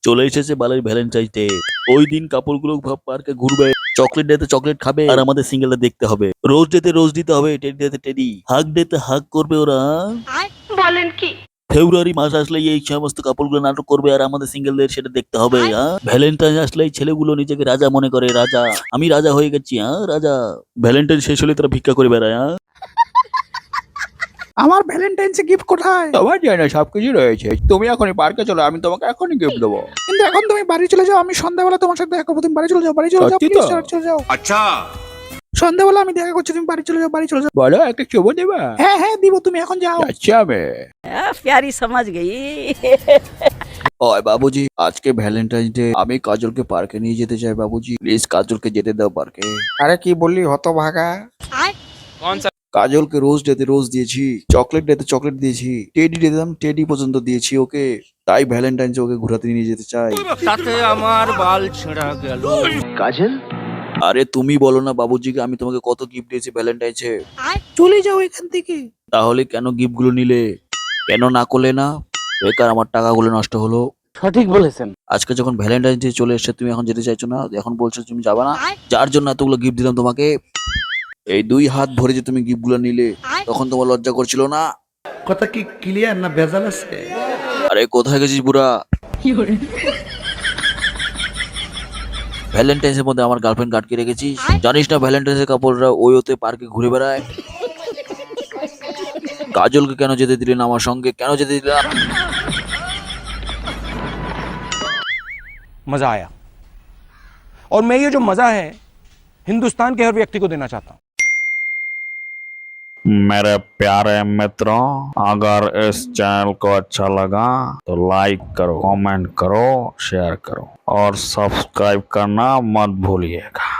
চলে এসেছে বালের ভ্যালেন্টাইন ডে। ওই দিন কাপড়গুলো পার্কে ঘুরবে, চকলেট ডেতে চকলেট খাবে, আর আমাদের সিঙ্গেলটা দেখতে হবে। রোজ ডেতে রোজ দিতে হবে, টেডি ডেতে টেডি, হাগ ডেতে হাগ করবে ওরা। বলেন কি? ফেব্রুয়ারি মাস আসলেই এই সমস্ত কাপড়গুলো নাটক করবে আর আমাদের সিঙ্গেলদের সেটা দেখতে হবে। ভ্যালেন্টাইন আসলেই ছেলেগুলো নিজেকে রাজা মনে করে, রাজা, আমি রাজা হয়ে গেছি, রাজা। ভ্যালেন্টাইন শেষ হলে তারা ভিক্ষা করে বেড়ায়। আমার ভ্যালেন্টাইন্স গিফট কোথায়? তোমার জানি না, সবকিছু রয়েছে। তুমি এখনই পার্কে চলো, আমি তোমাকে এখনই গিফট দেবো। কিন্তু এখন তুমি বাড়ি চলে যাও, আমি সন্ধ্যাবেলা তোমার সাথে দেখা করবো। তুমি বাড়ি চলে যাও, বাড়ি চলে যাও, সত্যি প্লিজ তো? চলে যাও। अच्छा সন্ধ্যাবেলা আমি দেখা করছি, তুমি বাড়ি চলে যাও, বাড়ি চলে যাও। বলো, একটা চুমো দেবা? হ্যাঁ হ্যাঁ দিব, তুমি এখন যাও। আচ্ছা আমি प्यारी समझ गई। ওই বাবুজি, আজকে ভ্যালেন্টাইন ডে, আমি কাজলকে পার্কে নিয়ে যেতে চাই বাবুজি, প্লিজ কাজলকে যেতে দাও পার্কে। আরে কি বললি হতভাগা? কাজলকে রোজ ডেতে রোজ দিয়েছি, চকলেট ডেতে চকলেট দিয়েছি, টেডি ডেতে আমি টেডি পর্যন্ত দিয়েছি ওকে। তাই ভ্যালেন্টাইন্স ওকে ঘোরাতে নিয়ে যেতে চাই। साथे আমার বাল ছেঁড়া গেল। কাজল, আরে তুমি বলো না বাবুজিকে আমি তোমাকে কত গিফট দিয়েছি ভ্যালেন্টাইন্সে। চলে যাও এখান থেকে। তাহলে কেন গিফট গুলো নিলে? কেন না করলে না? বেকার আমার টাকাগুলো নষ্ট হলো। সঠিক বলেছেন। আজকে যখন ভ্যালেন্টাইন্স ডে চলে এসেছে, তুমি এখন যেতে চাইছো না, এখন বলছো তুমি যাবে না। যার জন্য এতগুলো গিফট দিলাম তোমাকে, এই 2 হাত ভরে যে তুমি গিফট গুলো নিলে, তখন তোমার লজ্জা করছিল না? কথা কি ক্লিয়ার না ভেজাল আছে? আরে কোথায় গেছিস বুড়া? ভ্যালেন্টাইন্স এর মধ্যে আমার গার্লফ্রেন্ড আটকে রেখেছিস? জানিস না ভ্যালেন্টাইন্স এর কাপড়রা ওই ওতে পার্কে ঘুরে বেড়ায়? কাজলকে কেন যেতে দিলেন আমার সঙ্গে, কেন যেতে দিলেন? मजा आया और मैं ये जो मजा है हिंदुस्तान के हर व्यक्ति को देना चाहता हूं। मेरे प्यारे मित्रों, अगर इस चैनल को अच्छा लगा तो लाइक करो, कमेंट करो, शेयर करो और सब्सक्राइब करना मत भूलिएगा।